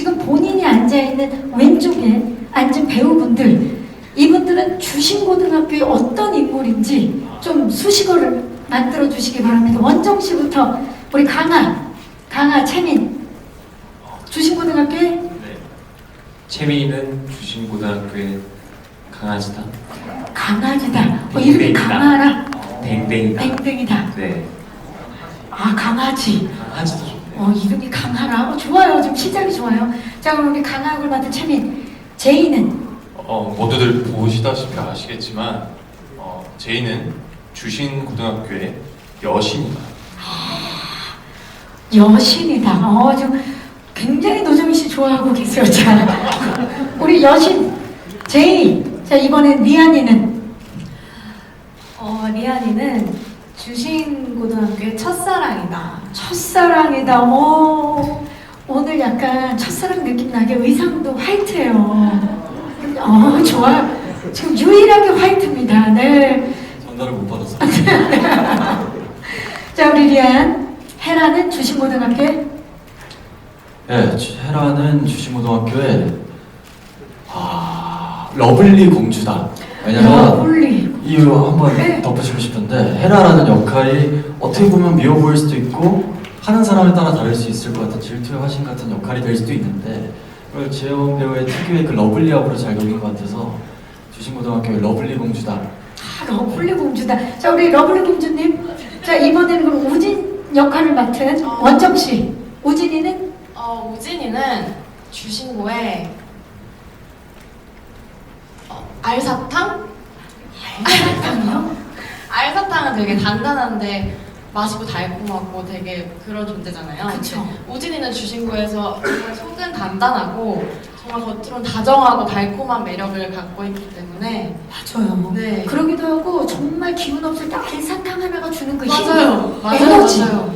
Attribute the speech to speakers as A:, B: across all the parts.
A: 지금 본인이 앉아있는 왼쪽에 앉은 배우분들, 이분들은 주신고등학교의 어떤 인물인지 좀 수식어를 만들어 주시기 바랍니다. 원정 씨부터 우리 강아 채민. 주신고등학교의
B: 네. 채민이는 주신고등학교의 강아지다.
A: 강아지다. 이름이
B: 댕댕이다.
A: 강아라.
B: 댕댕이다.
A: 댕댕이다.
B: 네.
A: 아, 강아지.
B: 강아지도 좋네.
A: 이름이 강하라. 좋아요. 좀 시작이 좋아요. 자, 그럼 우리 강학을 맡은 채민. 제이는
C: 모두들 보시다시피 아시겠지만 제이는 주신고등학교의 여신이다.
A: 여신이다. 좀 굉장히 노정희 씨 좋아하고 계세요. 자, 우리 여신 제이. 자, 이번엔 리안이는
D: 리안이는 주신고등학교의 첫사랑이다.
A: 첫사랑이다. 오늘 약간 첫사랑 느낌 나게 의상도 화이트예요. 좋아요. 지금 유일하게 화이트입니다. 네.
B: 전달을 못 받았어.
A: 자, 우리 리안. 헤라는 주신고등학교에
E: 네, 헤라는 주신고등학교에 러블리 공주다. 왜냐면
A: 러블리.
E: 이유 한번
A: 네.
E: 덧붙이고 싶은데 헤라라는 역할이 어떻게 보면 미워 보일 수도 있고 하는 사람에 따라 다를 수 있을 것 같은 질투의 화신 같은 역할이 될 수도 있는데 그걸 재현 배우의 특유의 그 러블리함으로 잘 녹인 것 같아서 주신고등학교의 러블리 공주다.
A: 러블리 공주다. 자, 우리 러블리 공주님. 자, 이번에는 그럼 우진 역할을 맡은 원정 씨. 우진이는
D: 우진이는 주신고의 알사탕?
A: 알사탕이요?
D: 알사탕은 되게 단단한데 맛있고 달콤하고 되게 그런 존재잖아요.
A: 그쵸.
D: 근데 우진이는 주신고에서 정말 속은 단단하고 정말 겉으로는 다정하고 달콤한 매력을 갖고 있기 때문에
A: 맞아요.
D: 네.
A: 그러기도 하고 정말 기분 없을 때 알사탕 하나가 주는 그 힘,
D: 맞아요.
A: 에너지.
D: 맞아요.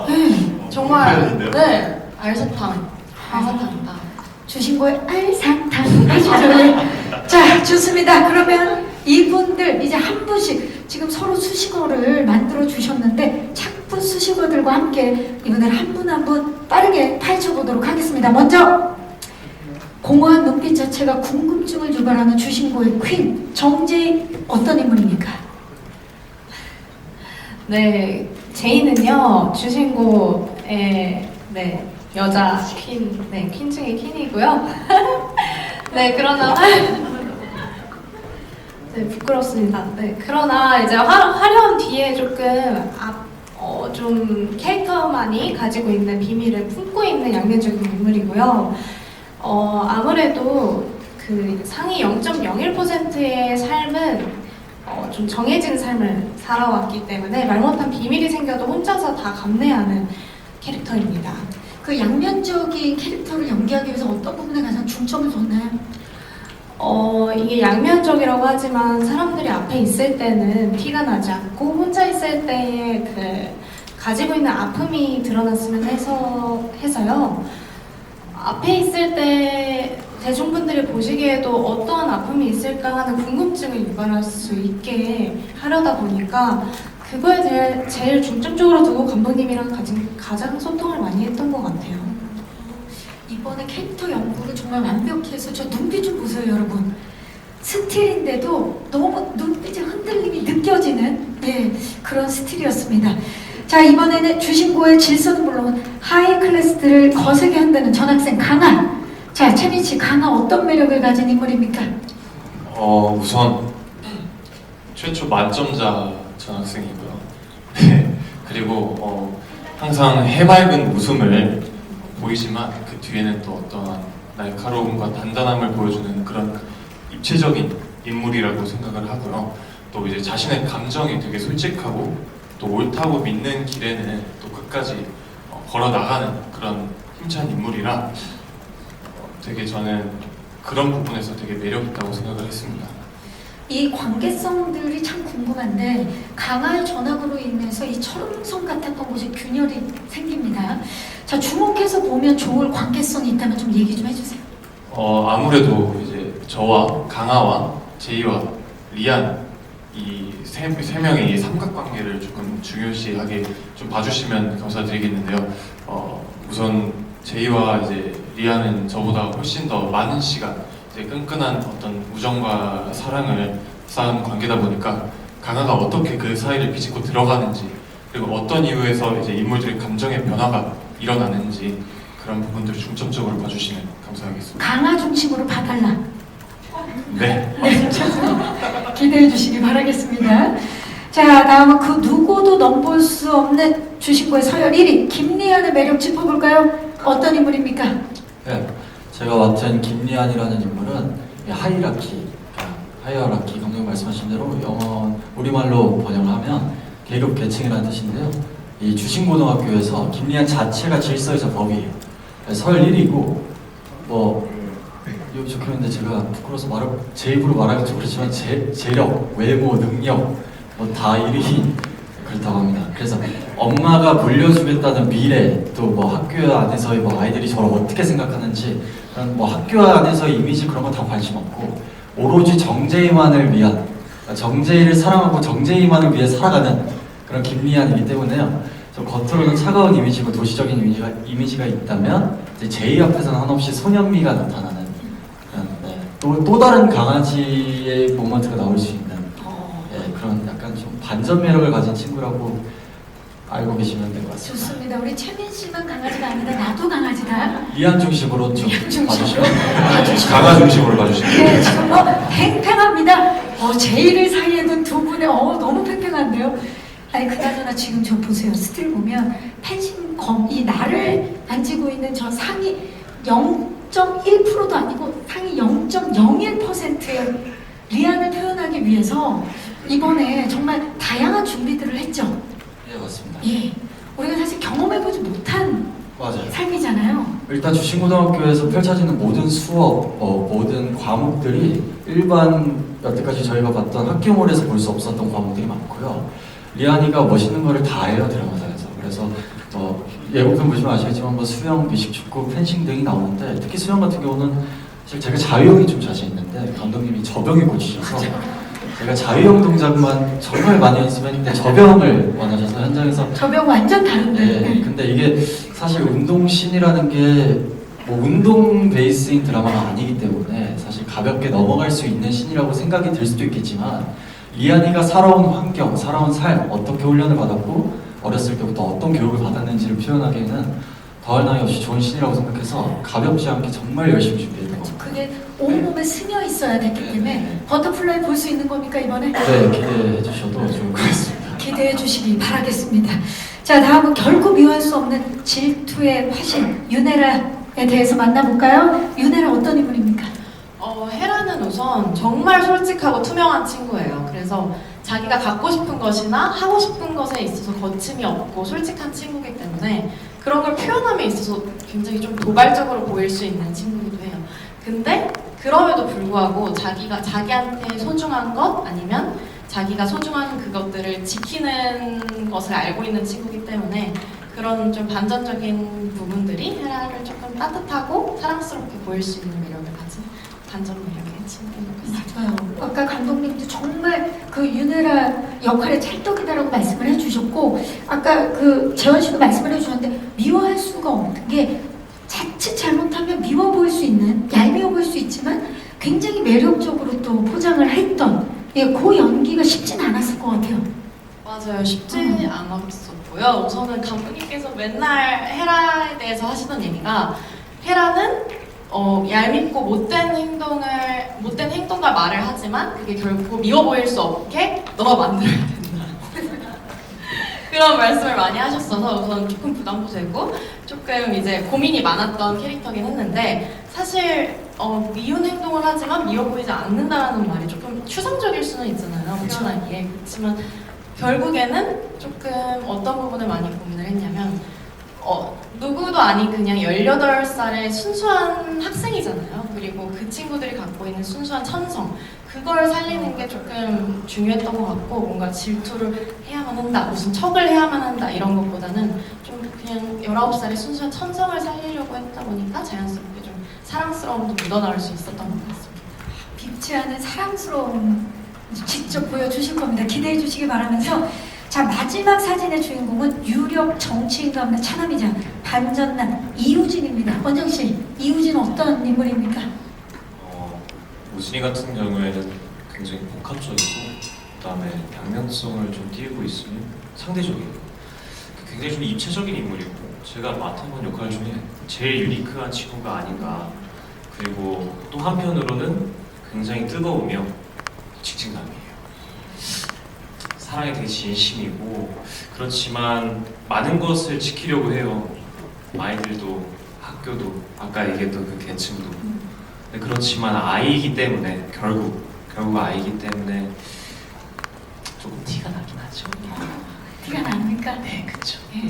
A: 네.
D: 정말 네. 알사탕이다.
A: 주신고의 알사탕 해주세요. 자, 좋습니다. 그러면 이분들 이제 한 분씩 지금 서로 수식어를 만들어 주셨는데 착분 수식어들과 함께 이분들 한 분 한 분 빠르게 파헤쳐 보도록 하겠습니다. 먼저 공허한 눈빛 자체가 궁금증을 유발하는 주신고의 퀸 정재희 어떤 인물입니까?
D: 네, 제이는요 주신고의 여자 퀸 중에 퀸이고요. 네, 그러나 네, 부끄럽습니다. 네, 그러나 이제 화려한 뒤에 조금 좀 캐릭터만이 가지고 있는 비밀을 품고 있는 양면적인 인물이고요. 아무래도 그 상위 0.01%의 삶은 좀 정해진 삶을 살아왔기 때문에 말 못한 비밀이 생겨도 혼자서 다 감내하는 캐릭터입니다.
A: 그 양면적인 캐릭터를 연기하기 위해서 어떤 부분에 가장 중점을 뒀나요?
D: 이게 양면적이라고 하지만 사람들이 앞에 있을 때는 티가 나지 않고 혼자 있을 때의 그 가지고 있는 아픔이 드러났으면 해서요. 앞에 있을 때 대중분들이 보시기에도 어떠한 아픔이 있을까 하는 궁금증을 유발할 수 있게 하려다 보니까 그거에 대해 제일 중점적으로 두고 감독님이랑 가장 소통을 많이 했던 것 같아요.
A: 이번에 캐릭터 연구를 정말 완벽히 해서 저 눈빛 좀 보세요, 여러분. 스틸인데도 너무 눈빛의 흔들림이 느껴지는 그런 스틸이었습니다. 자, 이번에는 주신고의 질서는 물론 하이 클래스들을 거세게 한다는 전학생 강아. 자, 채민 씨, 강아 어떤 매력을 가진 인물입니까?
C: 우선 최초 만점자 전학생이고요. 네. 그리고 항상 해맑은 웃음을 보이지만 그 뒤에는 또 어떠한 날카로움과 단단함을 보여주는 그런 입체적인 인물이라고 생각을 하고요. 또 이제 자신의 감정이 되게 솔직하고 또 옳다고 믿는 길에는 또 끝까지 걸어 나가는 그런 힘찬 인물이라 되게 저는 그런 부분에서 되게 매력 있다고 생각을 했습니다.
A: 이 관계성들이 참 궁금한데 강아의 전학으로 인해서 이 철옹성 같았던 곳에 균열이 생깁니다. 자, 주목해서 보면 좋을 관계성이 있다면 좀 얘기 좀 해주세요.
C: 아무래도 이제 저와 강아와 제이와 리안 이 세 명의 이 삼각관계를 조금 중요시하게 좀 봐주시면 감사드리겠는데요. 우선 제이와 이제 리아는 저보다 훨씬 더 많은 시간 이제 끈끈한 어떤 우정과 사랑을 쌓은 관계다 보니까 강아가 어떻게 그 사이를 비집고 들어가는지 그리고 어떤 이유에서 이제 인물들의 감정의 변화가 일어나는지 그런 부분들을 중점적으로 봐주시면 감사하겠습니다.
A: 강아 중심으로 봐달라.
C: 네.
A: 네, 좋습니다. 기대해 주시기 바라겠습니다. 자, 다음은 그 누구도 넘볼 수 없는 주신고의 서열 1위 김리안의 매력 짚어볼까요? 어떤 인물입니까?
E: 네, 제가 맡은 김리안이라는 인물은 이 하이라키, 하이어라키 감독님 말씀하신 대로 영어 우리말로 번역하면 계급 계층이라는 뜻인데요. 이 주신고등학교에서 김리안 자체가 질서이자 법이에요. 서열 1위고 뭐 여기 적혀있는데 제가 부끄러워서 제 입으로 말하기 좀 그렇지만 재력, 외모, 능력 뭐 다 1위 그렇다고 합니다. 그래서 엄마가 물려주겠다는 미래 또 뭐 학교 안에서의 뭐 아이들이 저를 어떻게 생각하는지 그런 뭐 학교 안에서의 이미지 그런 거 다 관심 없고 오로지 정재희만을 위한 그러니까 정재희를 사랑하고 정재희만을 위해 살아가는 그런 김리안이기 때문에요. 좀 겉으로는 차가운 이미지고 도시적인 이미지가 있다면 이제 제희 앞에서는 한없이 소년미가 나타나는 그런 또 다른 강아지의 모먼트가 나올 수 있는 그런 약간 좀 반전 매력을 가진 친구라고 알고 계시면 될 것 같습니다.
A: 좋습니다. 우리 최민 씨만 강아지가 아니다. 나도 강아지다.
E: 리안 중심으로 좀
A: 중심으로
E: 봐주시면
C: 강아 중심으로 봐주시면
A: 네, 지금 뭐 팽팽합니다. 제이를 사이에 둔 두 분의 너무 팽팽한데요. 아니 그나저나 지금 저 보세요. 스틸 보면 펜싱검 이 나를 만지고 있는 저 상이 0.1%도 아니고 상이 0.01%의 리안을 표현하기 위해서 이번에 정말 다양한 준비들을 했죠.
E: 네 맞습니다.
A: 예, 우리가 사실 경험해보지 못한
E: 맞아요.
A: 삶이잖아요.
E: 일단 주신고등학교에서 펼쳐지는 모든 수업, 모든 과목들이 일반 여태까지 저희가 봤던 학교몰에서 볼 수 없었던 과목들이 많고요. 리안이가 멋있는 거를 다 해요 드라마사에서. 그래서 예고편 보시면 아시겠지만 뭐 수영, 미식축구, 펜싱 등이 나오는데 특히 수영 같은 경우는 사실 제가 자유형이 좀 자신 있는데 감독님이 저병에 꽂히셔서 제가 자유형 동작만 정말 많이 연습했는데 저병을 원하셔서 현장에서
A: 저병 완전 다른데.
E: 네, 근데 이게 사실 운동신이라는 게 뭐 운동 베이스인 드라마가 아니기 때문에 사실 가볍게 넘어갈 수 있는 신이라고 생각이 들 수도 있겠지만 리안이가 살아온 환경, 살아온 삶, 어떻게 훈련을 받았고 어렸을 때부터 어떤 교육을 받았는지를 표현하기에는 더할 나위 없이 좋은 신이라고 생각해서 가볍지 않게 정말 열심히 준비했던 것 같아요.
A: 그게 온몸에 스며 있어야 됐기 때문에 버터플라이 볼 수 있는 겁니까 이번에?
E: 네, 기대해 주셔도 좋을 것 같습니다.
A: 기대해 주시기 바라겠습니다. 자, 다음은 결코 미워할 수 없는 질투의 화신 유네라에 대해서 만나볼까요? 유네라 어떤 인물입니까?
F: 헤라는 우선 정말 솔직하고 투명한 친구예요. 그래서 자기가 갖고 싶은 것이나 하고 싶은 것에 있어서 거침이 없고 솔직한 친구이기 때문에 그런 걸 표현함에 있어서 굉장히 좀 도발적으로 보일 수 있는 친구이기도 해요. 근데 그럼에도 불구하고 자기가 자기한테 소중한 것 아니면 자기가 소중한 그것들을 지키는 것을 알고 있는 친구이기 때문에 그런 좀 반전적인 부분들이 헤라를 조금 따뜻하고 사랑스럽게 보일 수 있는 매력을 가진 반전 매력의 친구인 것 같습니다.
A: 맞아요. 아까 감독님도 정말 그 유네라 역할의 찰떡이다라고 말씀을 해주셨고 아까 그 재원 씨도 말씀을 해주셨는데 미워할 수가 없는 게 자칫 잘못하면 미워 보일 수 있는 얄미워 보일 수 있지만 굉장히 매력적으로 또 포장을 했던 그 연기가 쉽진 않았을 것 같아요.
F: 맞아요. 쉽지 않았었고요. 우선은 감독님께서 맨날 헤라에 대해서 하시던 얘기가 헤라는 얄밉고 못된 행동과 말을 하지만 그게 결코 미워 보일 수 없게 너가 만들어야 된다. 그런 말씀을 많이 하셨어서 우선 조금 부담도 되고 조금 이제 고민이 많았던 캐릭터긴 했는데 사실 미운 행동을 하지만 미워 보이지 않는다라는 말이 조금 추상적일 수는 있잖아요. 무친하기에. 그렇지만 결국에는 조금 어떤 부분을 많이 고민을 했냐면 누구도 아닌 그냥 18살의 순수한 학생이잖아요. 그리고 그 친구들이 갖고 있는 순수한 천성 그걸 살리는 게 조금 중요했던 것 같고 뭔가 질투를 해야만 한다, 무슨 척을 해야만 한다 이런 것보다는 좀 그냥 19살의 순수한 천성을 살리려고 했다 보니까 자연스럽게 좀 사랑스러움도 묻어나올 수 있었던 것 같습니다.
A: 빕지 않은 사랑스러움 직접 보여주실 겁니다. 기대해 주시기 바라면서 자, 마지막 사진의 주인공은 유력 정치인과 없는 차남이자 반전남 이유진입니다. 원정 씨. 이우진은 어떤 인물입니까?
B: 우진이 같은 경우에는 굉장히 복합적이고 그다음에 양면성을 좀 띄우고 있으면 상대적이에요. 굉장히 좀 입체적인 인물이고 제가 맡아본 역할 중에 제일 유니크한 친구가 아닌가. 그리고 또 한편으로는 굉장히 뜨거우며 직진감이에요. 사랑에 되게 진심이고 그렇지만 많은 것을 지키려고 해요. 아이들도 학교도 아까 얘기했던 그 계층도. 근데 그렇지만 아이이기 때문에 결국 아이이기 때문에 조금 티가 나긴 하죠.
A: 티가 납니까?
B: 네, 그렇죠.
A: 예.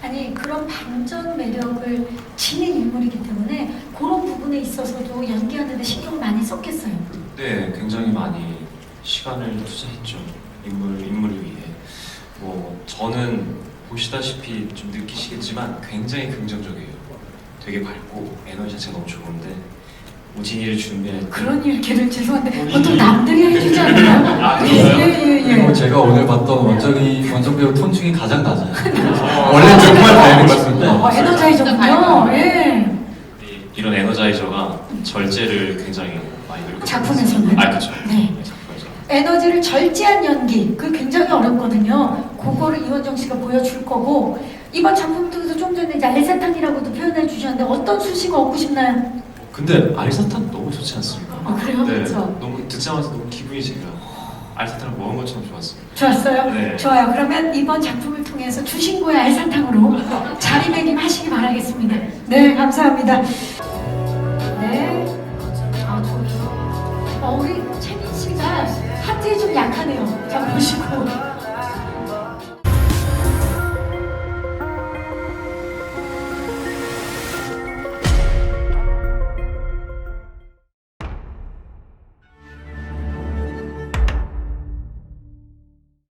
A: 아니 그런 반전 매력을 지닌 인물이기 때문에 그런 부분에 있어서도 연기하는데 신경을 많이 썼겠어요.
B: 네, 굉장히 많이 시간을 투자했죠. 인물을 위해. 뭐 저는 보시다시피 좀 느끼시겠지만 굉장히 긍정적이에요. 되게 밝고 에너지 자체가 너무 좋은데 우진이를 준비할 때
A: 그런 얘기를 죄송한데 보통 남들이 해주지 않나요?
B: 아, 그런가요?
E: 그리고 제가 오늘 봤던 원정 배우 톤 중에 가장 낮아요. 원래 정말 밝은 것 같은데.
A: 에너자이저군요. 예.
B: 이런 에너자이저가 절제를 굉장히 많이 노력했어요.
A: 작품에서는?
B: 아, 그렇죠.
A: 네.
B: 작품에서.
A: 에너지를 절제한 연기 그 굉장히 어렵거든요. 그거를 이원정 씨가 보여줄 거고 이번 작품 통해서 좀 전에 이제 알사탕이라고도 표현해 주셨는데 어떤 수식어 얻고 싶나요?
B: 근데 알사탕 너무 좋지 않습니까?
A: 아, 그래요?
B: 네.
A: 그렇죠.
B: 너무 듣자마자 너무 기분이 제가 알사탕을 먹은 것처럼 좋았어요.
A: 좋았어요?
B: 네.
A: 좋아요. 그러면 이번 작품을 통해서 주신고의 알사탕으로 자리매김하시기 바라겠습니다. 네, 감사합니다. 네. 아, 우리 채민 씨가 하트에 좀 약하네요. 자, 보시고.